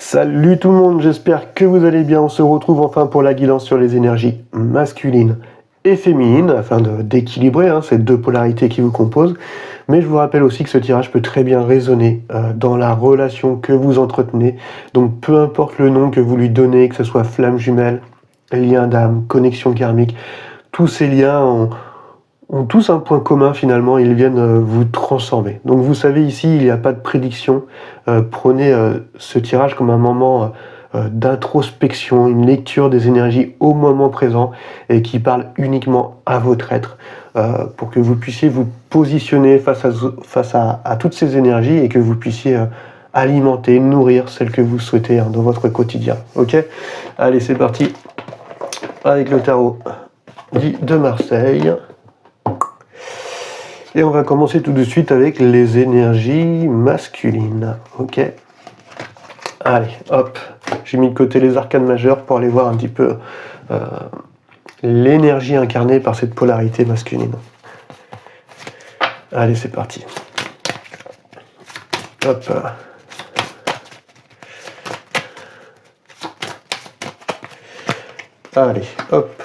Salut tout le monde, j'espère que vous allez bien. On se retrouve enfin pour la guidance sur les énergies masculines et féminines, afin d'équilibrer ces deux polarités qui vous composent. Mais je vous rappelle aussi que ce tirage peut très bien résonner dans la relation que vous entretenez. Donc peu importe le nom que vous lui donnez, que ce soit flamme jumelle, lien d'âme, connexion karmique, tous ces liens ont tous un point commun finalement, ils viennent vous transformer. Donc vous savez ici, il n'y a pas de prédiction. Prenez ce tirage comme un moment d'introspection, une lecture des énergies au moment présent et qui parle uniquement à votre être pour que vous puissiez vous positionner face à toutes ces énergies et que vous puissiez alimenter, nourrir celles que vous souhaitez dans votre quotidien. Ok ? Allez, c'est parti avec le tarot dit de Marseille. Et on va commencer tout de suite avec les énergies masculines. Ok. Allez, hop. J'ai mis de côté les arcanes majeures pour aller voir un petit peu l'énergie incarnée par cette polarité masculine. Allez, c'est parti. Hop. Allez, hop.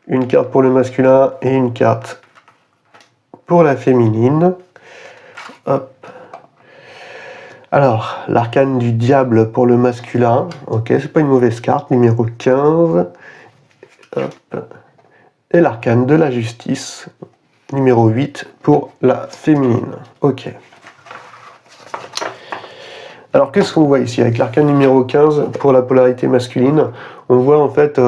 Une carte pour le masculin et une carte pour la féminine. Hop. Alors, l'arcane du diable pour le masculin. Ok, c'est pas une mauvaise carte, numéro 15. Hop. Et l'arcane de la justice, numéro 8 pour la féminine. Ok. Alors, qu'est-ce qu'on voit ici avec l'arcane numéro 15 pour la polarité masculine? On voit en fait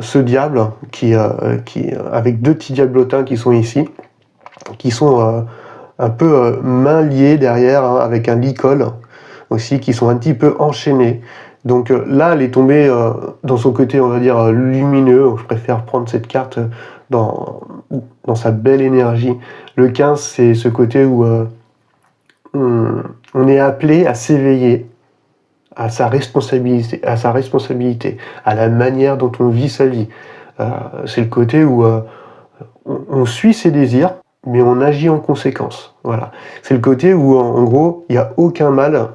ce diable qui avec deux petits diablotins qui sont ici, qui sont un peu mains liées derrière, avec un licol aussi, qui sont un petit peu enchaînés. Donc là, elle est tombée dans son côté, on va dire, lumineux. Je préfère prendre cette carte dans sa belle énergie. Le 15, c'est ce côté où on est appelé à s'éveiller à sa responsabilité, à la manière dont on vit sa vie. C'est le côté où on suit ses désirs, mais on agit en conséquence. Voilà. C'est le côté où, en gros, il n'y a aucun mal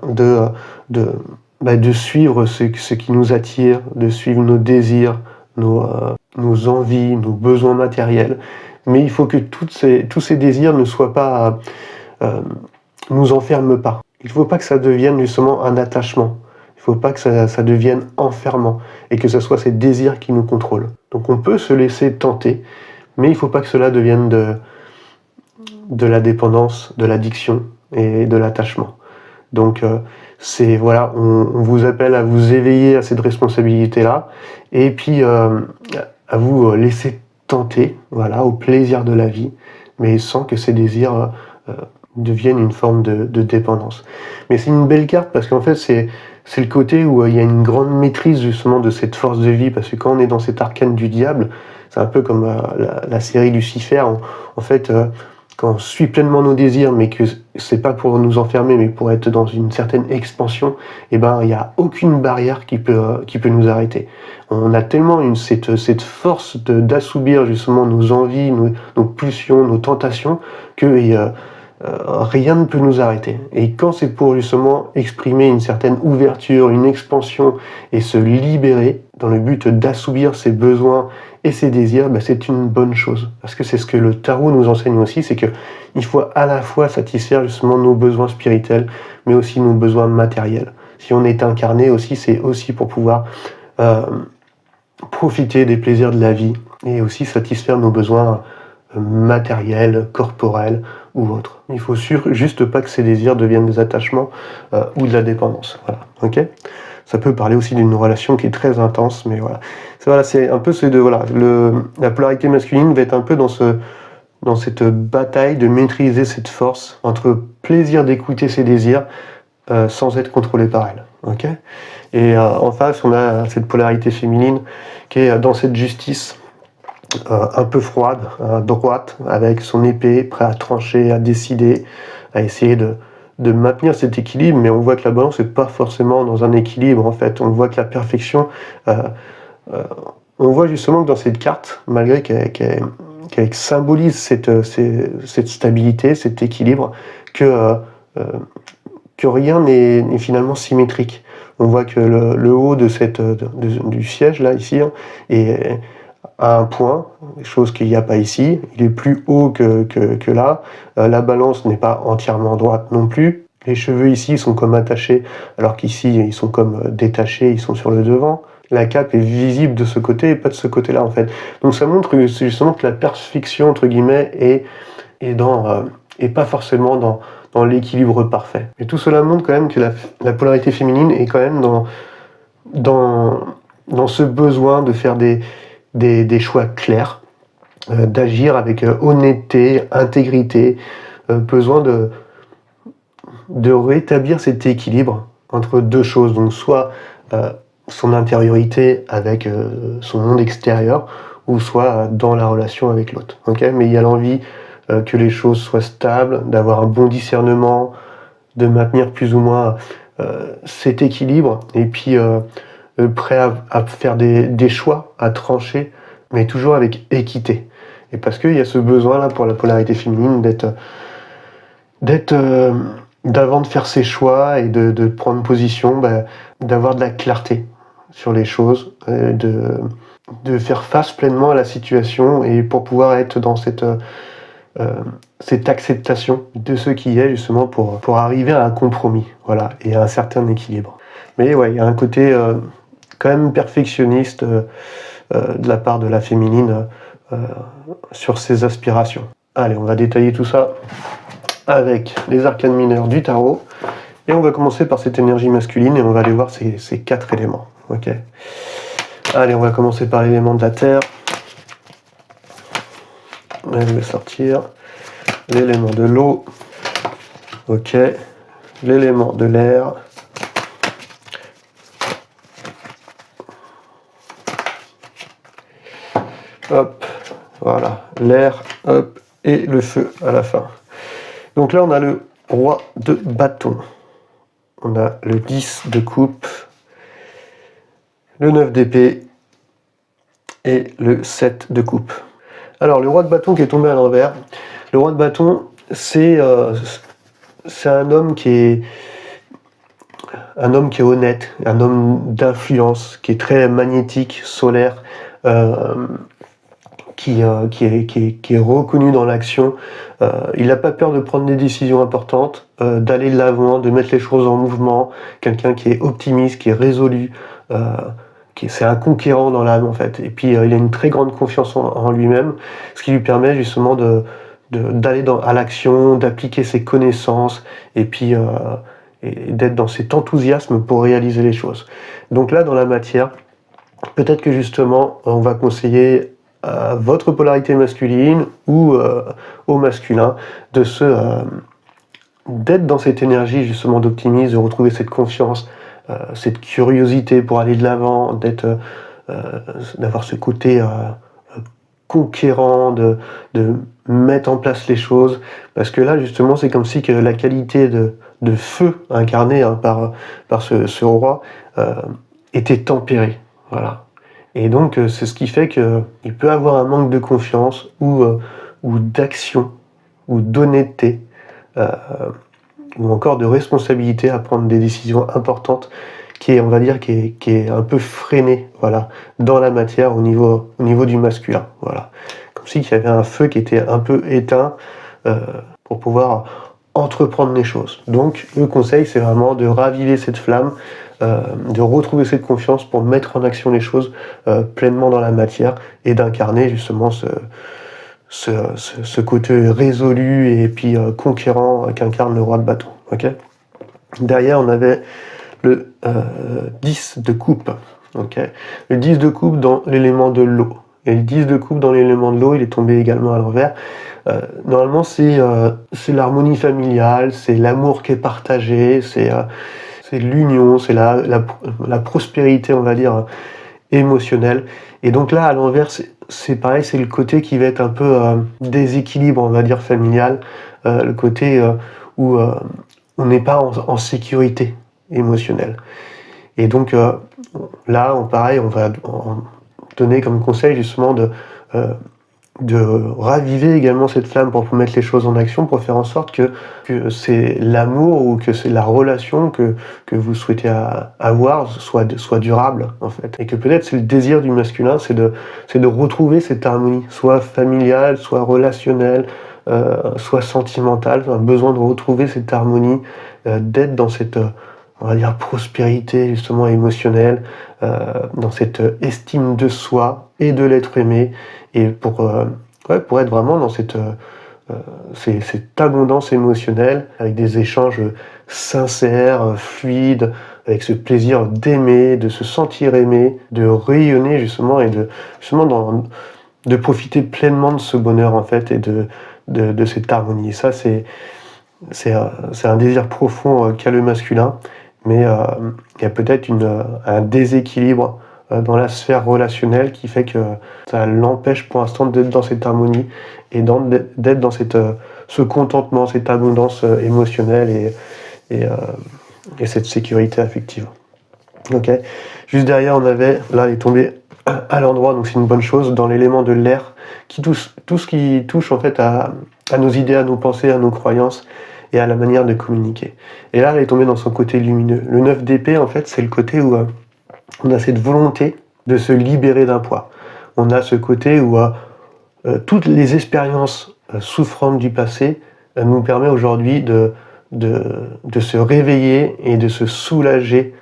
de suivre ce qui nous attire, de suivre nos désirs, nos envies, nos besoins matériels. Mais il faut que tous ces désirs ne soient pas, nous enferment pas. Il ne faut pas que ça devienne justement un attachement. Il ne faut pas que ça devienne enfermant et que ce soit ces désirs qui nous contrôlent. Donc on peut se laisser tenter, mais il ne faut pas que cela devienne de la dépendance, de l'addiction et de l'attachement. Donc voilà, on vous appelle à vous éveiller à cette responsabilité-là et puis à vous laisser tenter, voilà, au plaisir de la vie, mais sans que ces désirs deviennent une forme de dépendance. Mais c'est une belle carte parce qu'en fait c'est le côté où il y a une grande maîtrise justement de cette force de vie, parce que quand on est dans cet arcane du diable, c'est un peu comme la série Lucifer, en fait quand on suit pleinement nos désirs, mais que c'est pas pour nous enfermer, mais pour être dans une certaine expansion, et ben il n'y a aucune barrière qui peut nous arrêter. On a tellement cette force d'assouvir justement nos envies, nos pulsions, nos tentations, que rien ne peut nous arrêter. Et quand c'est pour justement exprimer une certaine ouverture, une expansion et se libérer dans le but d'assouvir ses besoins et ses désirs, c'est une bonne chose. Parce que c'est ce que le tarot nous enseigne aussi, c'est qu'il faut à la fois satisfaire justement nos besoins spirituels, mais aussi nos besoins matériels. Si on est incarné aussi, c'est aussi pour pouvoir profiter des plaisirs de la vie et aussi satisfaire nos besoins matériels, corporels ou autres. Il faut juste pas que ces désirs deviennent des attachements ou de la dépendance. Voilà, ok ? Ça peut parler aussi d'une relation qui est très intense, mais voilà. C'est un peu la polarité masculine va être un peu dans cette bataille de maîtriser cette force entre plaisir d'écouter ses désirs sans être contrôlé par elle. Ok ? Et en face, on a cette polarité féminine qui est dans cette justice un peu froide, droite, avec son épée, prêt à trancher, à décider, à essayer de maintenir cet équilibre, mais on voit que la balance n'est pas forcément dans un équilibre en fait. On voit que la perfection, on voit justement que dans cette carte, malgré qu'elle symbolise cette stabilité, cet équilibre, que que rien n'est finalement symétrique. On voit que le haut de du siège là, ici, hein, est à un point, chose qu'il n'y a pas ici. Il est plus haut que là. La balance n'est pas entièrement droite non plus. Les cheveux ici sont comme attachés, alors qu'ici ils sont comme détachés, ils sont sur le devant. La cape est visible de ce côté et pas de ce côté-là en fait. Donc ça montre justement que la perfection entre guillemets est pas forcément dans l'équilibre parfait. Mais tout cela montre quand même que la polarité féminine est quand même dans ce besoin de faire des choix clairs, d'agir avec honnêteté, intégrité, besoin de rétablir cet équilibre entre deux choses, donc soit son intériorité avec son monde extérieur, ou soit dans la relation avec l'autre. Okay, mais il y a l'envie que les choses soient stables, d'avoir un bon discernement, de maintenir plus ou moins cet équilibre, et puis prêt à faire des choix, à trancher, mais toujours avec équité. Et parce qu'il y a ce besoin-là pour la polarité féminine d'avant de faire ses choix et de prendre position, d'avoir de la clarté sur les choses, de faire face pleinement à la situation et pour pouvoir être dans cette acceptation de ce qui est justement pour arriver à un compromis, voilà, et à un certain équilibre. Mais ouais, il y a un côté quand même perfectionniste de la part de la féminine sur ses aspirations. Allez, on va détailler tout ça avec les arcanes mineures du tarot. Et on va commencer par cette énergie masculine et on va aller voir ces 4 éléments. Ok. Allez, on va commencer par l'élément de la terre. Je vais sortir l'élément de l'eau. Ok. L'élément de l'air. Hop. Voilà. L'air. Hop. Et le feu à la fin. Donc là, on a le roi de bâton. On a le 10 de coupe, le 9 d'épée et le 7 de coupe. Alors, le roi de bâton qui est tombé à l'envers. Le roi de bâton, c'est un homme qui est honnête, un homme d'influence, qui est très magnétique, solaire, qui est reconnu dans l'action. Il n'a pas peur de prendre des décisions importantes, d'aller de l'avant, de mettre les choses en mouvement. Quelqu'un qui est optimiste, qui est résolu, c'est un conquérant dans l'âme en fait. Et puis il a une très grande confiance en lui-même, ce qui lui permet justement d'aller à l'action, d'appliquer ses connaissances et puis et d'être dans cet enthousiasme pour réaliser les choses. Donc là, dans la matière, peut-être que justement, on va conseiller à votre polarité masculine ou au masculin d'être dans cette énergie justement d'optimisme, de retrouver cette confiance, cette curiosité pour aller de l'avant, d'avoir ce côté conquérant, de mettre en place les choses, parce que là justement c'est comme si que la qualité de feu incarné par ce roi était tempérée, voilà. Et donc c'est ce qui fait qu'il peut avoir un manque de confiance ou d'action ou d'honnêteté ou encore de responsabilité à prendre des décisions importantes qui est un peu freiné, voilà, dans la matière au niveau du masculin, voilà. Comme s'il y avait un feu qui était un peu éteint pour pouvoir entreprendre les choses. Donc le conseil c'est vraiment de raviver cette flamme, de retrouver cette confiance pour mettre en action les choses pleinement dans la matière et d'incarner justement ce côté résolu et puis conquérant qu'incarne le roi de bâton. Okay. Derrière on avait le 10 de coupe. Okay. Le 10 de coupe dans l'élément de l'eau. Et le 10 de coupe dans l'élément de l'eau, il est tombé également à l'envers. Normalement c'est l'harmonie familiale, c'est l'amour qui est partagé, c'est l'union, c'est la prospérité, on va dire, émotionnelle. Et donc là, à l'envers, c'est pareil, c'est le côté qui va être un peu déséquilibre, on va dire, familial, le côté où on n'est pas en sécurité émotionnelle. Et donc là, pareil, on va donner comme conseil justement de raviver également cette flamme pour mettre les choses en action, pour faire en sorte que c'est l'amour ou que c'est la relation que vous souhaitez avoir soit durable, en fait. Et que peut-être c'est le désir du masculin, c'est de retrouver cette harmonie, soit familiale, soit relationnelle, soit sentimentale, un besoin de retrouver cette harmonie, d'être dans cette, on va dire, prospérité justement émotionnelle, dans cette estime de soi et de l'être aimé, et pour être vraiment dans cette abondance émotionnelle, avec des échanges sincères, fluides, avec ce plaisir d'aimer, de se sentir aimé, de rayonner justement, et de profiter pleinement de ce bonheur en fait, et de cette harmonie. Et ça, c'est un désir profond qu'a le masculin, mais il y a peut-être un déséquilibre dans la sphère relationnelle qui fait que ça l'empêche pour l'instant d'être dans cette harmonie et d'être dans ce contentement, cette abondance émotionnelle et cette sécurité affective. Ok. Juste derrière, on avait, là, elle est tombée à l'endroit, donc c'est une bonne chose, dans l'élément de l'air, tout ce qui touche en fait à nos idées, à nos pensées, à nos croyances et à la manière de communiquer. Et là, elle est tombée dans son côté lumineux. Le 9 d'épée, en fait, c'est le côté où on a cette volonté de se libérer d'un poids. On a ce côté où toutes les expériences souffrantes du passé nous permettent aujourd'hui de se réveiller et de se soulager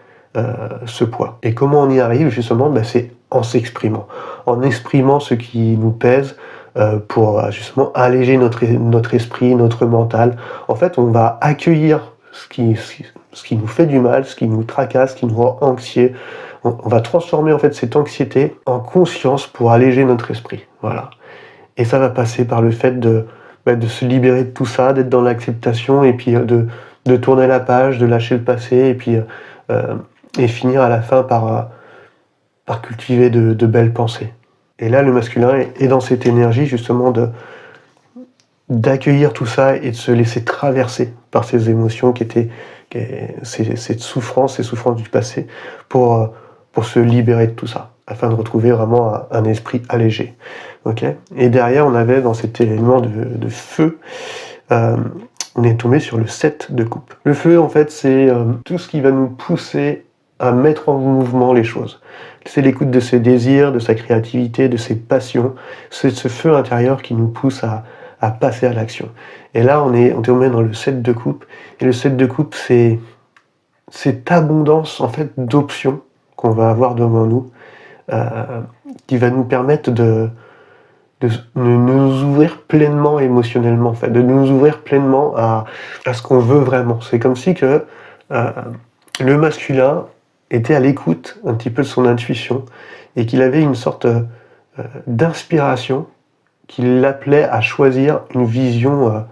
ce poids. Et comment on y arrive justement? C'est en s'exprimant. En exprimant ce qui nous pèse pour justement alléger notre esprit, notre mental. En fait, on va accueillir ce qui nous fait du mal, ce qui nous tracasse, ce qui nous rend anxieux. On va transformer en fait cette anxiété en conscience pour alléger notre esprit. Voilà. Et ça va passer par le fait de se libérer de tout ça, d'être dans l'acceptation, et puis de tourner la page, de lâcher le passé, et puis et finir à la fin par cultiver de belles pensées. Et là, le masculin est dans cette énergie justement d'accueillir tout ça et de se laisser traverser par ces émotions cette souffrance, ces souffrances du passé, pour se libérer de tout ça, afin de retrouver vraiment un esprit allégé. Okay. Et derrière, on avait dans cet élément de feu, on est tombé sur le 7 de coupe. Le feu, en fait, c'est tout ce qui va nous pousser à mettre en mouvement les choses. C'est l'écoute de ses désirs, de sa créativité, de ses passions. C'est ce feu intérieur qui nous pousse à passer à l'action. Et là, on est tombé dans le 7 de coupe. Et le 7 de coupe, c'est cette abondance en fait d'options qu'on va avoir devant nous, qui va nous permettre de nous ouvrir pleinement émotionnellement, en fait, de nous ouvrir pleinement à ce qu'on veut vraiment. C'est comme si que le masculin était à l'écoute un petit peu de son intuition, et qu'il avait une sorte d'inspiration qui l'appelait à choisir une vision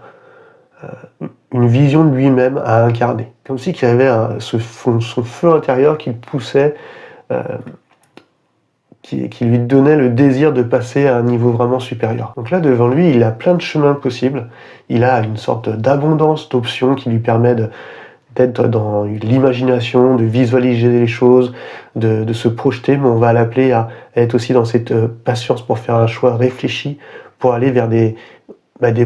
de lui-même à incarner. Comme si qu'il y avait son feu intérieur qui le poussait, qui lui donnait le désir de passer à un niveau vraiment supérieur. Donc là, devant lui, il a plein de chemins possibles. Il a une sorte d'abondance d'options qui lui permet d'être dans l'imagination, de visualiser les choses, de se projeter, mais on va l'appeler à être aussi dans cette patience pour faire un choix réfléchi, pour aller vers des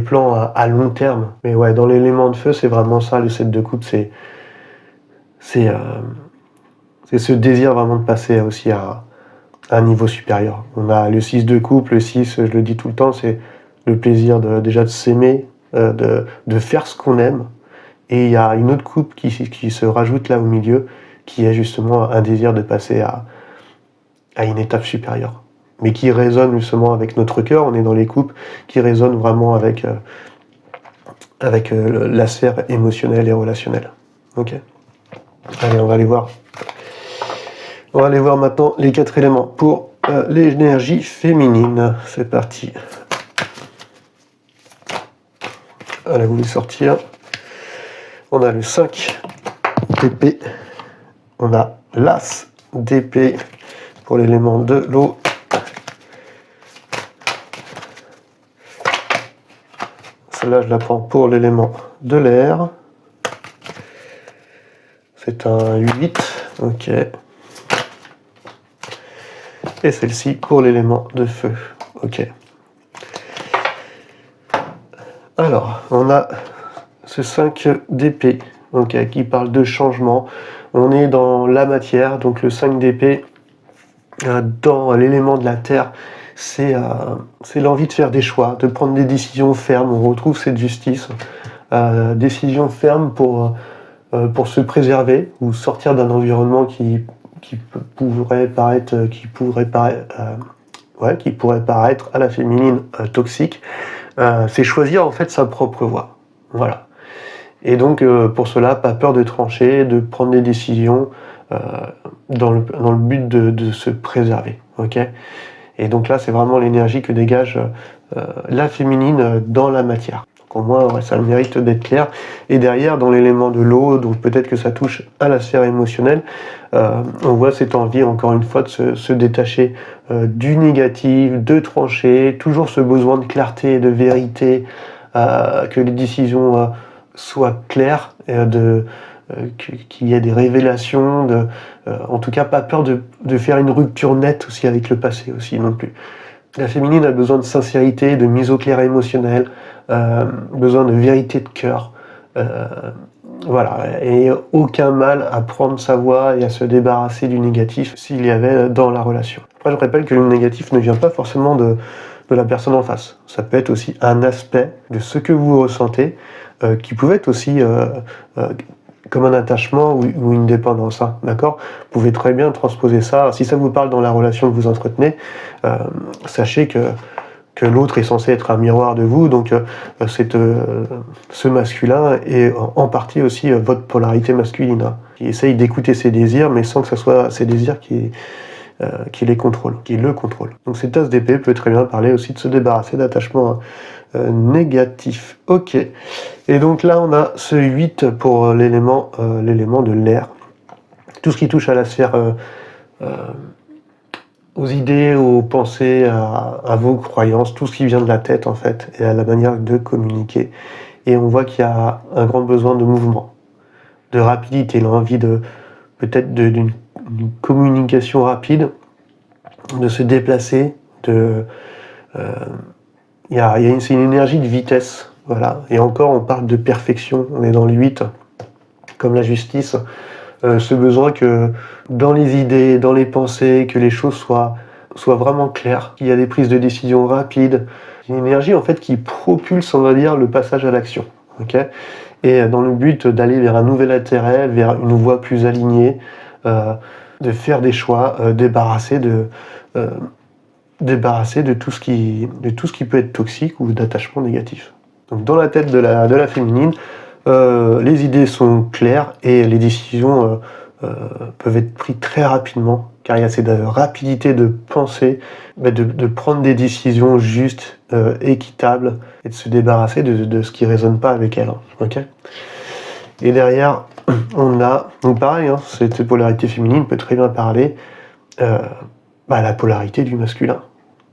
plans à long terme. Mais ouais, dans l'élément de feu, c'est vraiment ça, le 7 de coupe, c'est ce désir vraiment de passer aussi à un niveau supérieur. On a le 6 de coupe, le 6, je le dis tout le temps, c'est le plaisir déjà de s'aimer, de faire ce qu'on aime. Et il y a une autre coupe qui se rajoute là au milieu, qui est justement un désir de passer à une étape supérieure. Mais qui résonne justement avec notre cœur. On est dans les coupes qui résonnent vraiment avec la sphère émotionnelle et relationnelle. Ok. Allez, on va aller voir. On va aller voir maintenant les 4 éléments pour l'énergie féminine. C'est parti. Elle a voulu sortir. On a le 5 d'épée. On a l'as d'épée pour l'élément de l'eau. Celle-là, je la prends pour l'élément de l'air. C'est un 8. Ok. Et celle-ci pour l'élément de feu. Ok. Alors, on a ce 5 d'épée, donc, qui parle de changement. On est dans la matière, donc le 5 d'épée, dans l'élément de la terre, c'est l'envie de faire des choix, de prendre des décisions fermes. On retrouve cette justice, décision ferme pour se préserver ou sortir d'un environnement qui pourrait paraître à la féminine toxique. C'est choisir en fait sa propre voie. Voilà. Et donc pour cela, pas peur de trancher, de prendre des décisions dans le but de se préserver. Ok. Et donc là, c'est vraiment l'énergie que dégage la féminine dans la matière. Donc au moins, ouais, ça a le mérite d'être clair. Et derrière, dans l'élément de l'eau, donc peut-être que ça touche à la sphère émotionnelle, on voit cette envie, encore une fois, de se détacher du négatif, de trancher, toujours ce besoin de clarté et de vérité, que les décisions soient claires, qu'il y ait des révélations, en tout cas pas peur de faire une rupture nette aussi avec le passé aussi non plus. La féminine a besoin de sincérité, de mise au clair émotionnel, besoin de vérité de cœur. Voilà, et aucun mal à prendre sa voix et à se débarrasser du négatif s'il y avait dans la relation. Après, je rappelle que le négatif ne vient pas forcément de la personne en face. Ça peut être aussi un aspect de ce que vous ressentez, qui pouvait être aussi comme un attachement ou une dépendance, hein, d'accord ? Vous pouvez très bien transposer ça. Si ça vous parle dans la relation que vous entretenez, sachez que l'autre est censé être un miroir de vous, donc ce masculin est en partie aussi votre polarité masculine, hein, qui essaye d'écouter ses désirs, mais sans que ce soit ses désirs qui les contrôlent, qui le contrôlent. Donc cette tasse d'épée peut très bien parler aussi de se débarrasser d'attachements négatifs. Ok. Et donc là, on a ce 8 pour l'élément de l'air. Tout ce qui touche à la sphère, aux idées, aux pensées, à vos croyances, tout ce qui vient de la tête en fait, et à la manière de communiquer. Et on voit qu'il y a un grand besoin de mouvement, de rapidité, l'envie peut-être d'une communication rapide, de se déplacer, c'est une énergie de vitesse, voilà. Et encore, on parle de perfection, on est dans le 8, comme la justice, ce besoin que dans les idées, dans les pensées, que les choses soient vraiment claires, qu'il y a des prises de décision rapides, une énergie en fait qui propulse, on va dire, le passage à l'action, ok ? Et dans le but d'aller vers un nouvel intérêt, vers une voie plus alignée, de faire des choix, débarrasser de tout ce qui peut être toxique ou d'attachement négatif. Donc dans la tête de la féminine, les idées sont claires et les décisions peuvent être prises très rapidement, car il y a cette rapidité de penser, de prendre des décisions justes, équitables, et de se débarrasser de ce qui ne résonne pas avec elle. Okay ? Et derrière, on a, donc pareil, hein, cette polarité féminine peut très bien parler la polarité du masculin.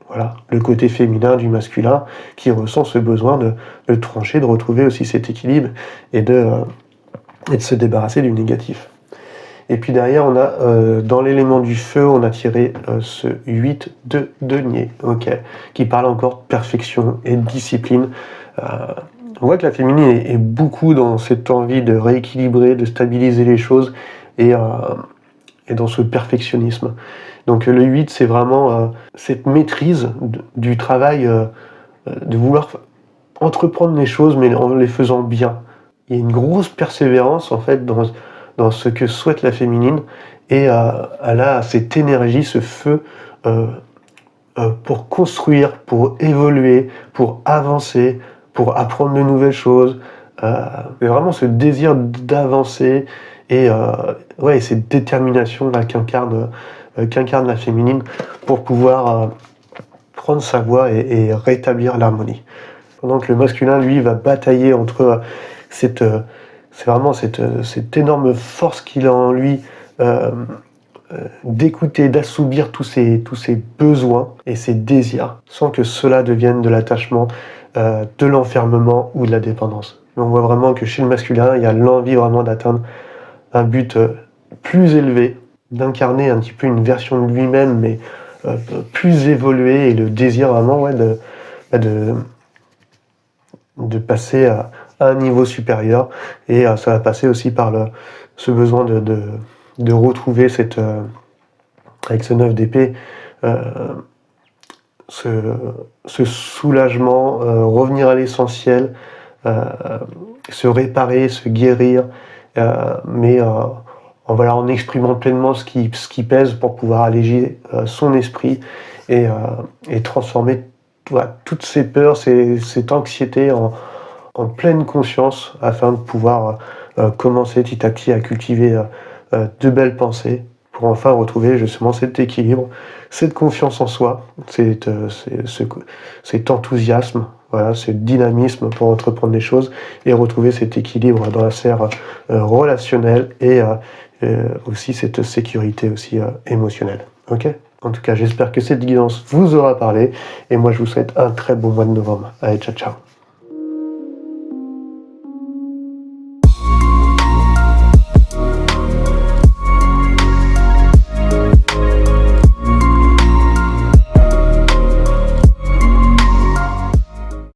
Voilà, le côté féminin du masculin qui ressent ce besoin de trancher, de retrouver aussi cet équilibre et de se débarrasser du négatif. Et puis derrière, on a dans l'élément du feu, on a tiré ce 8 de denier, okay, qui parle encore de perfection et de discipline. On voit que la féminine est beaucoup dans cette envie de rééquilibrer, de stabiliser les choses et dans ce perfectionnisme. Donc le 8, c'est vraiment cette maîtrise du travail, de vouloir entreprendre les choses, mais en les faisant bien. Il y a une grosse persévérance, en fait, dans ce que souhaite la féminine, et elle a cette énergie, ce feu, pour construire, pour évoluer, pour avancer, pour apprendre de nouvelles choses. Et vraiment ce désir d'avancer, et cette détermination là qu'incarne la féminine pour pouvoir prendre sa voie et rétablir l'harmonie. Pendant que le masculin, lui, va batailler entre c'est vraiment cette énorme force qu'il a en lui, d'écouter, d'assouvir tous ses besoins et ses désirs, sans que cela devienne de l'attachement, de l'enfermement ou de la dépendance. Mais on voit vraiment que chez le masculin, il y a l'envie vraiment d'atteindre un but plus élevé, d'incarner un petit peu une version de lui-même, mais plus évoluée, et le désir vraiment de passer à un niveau supérieur, et ça va passer aussi par ce besoin de retrouver avec ce 9 d'épée, ce soulagement, revenir à l'essentiel, se réparer, se guérir, mais en exprimant pleinement ce qui pèse, pour pouvoir alléger son esprit et transformer toutes ces peurs, cette anxiété en pleine conscience, afin de pouvoir commencer petit à petit à cultiver de belles pensées, pour enfin retrouver justement cet équilibre, cette confiance en soi, cet enthousiasme, voilà, ce dynamisme pour entreprendre des choses, et retrouver cet équilibre dans la sphère relationnelle, et aussi cette sécurité aussi émotionnelle. Ok ? En tout cas, j'espère que cette guidance vous aura parlé, et moi je vous souhaite un très bon mois de novembre. Allez, ciao ciao.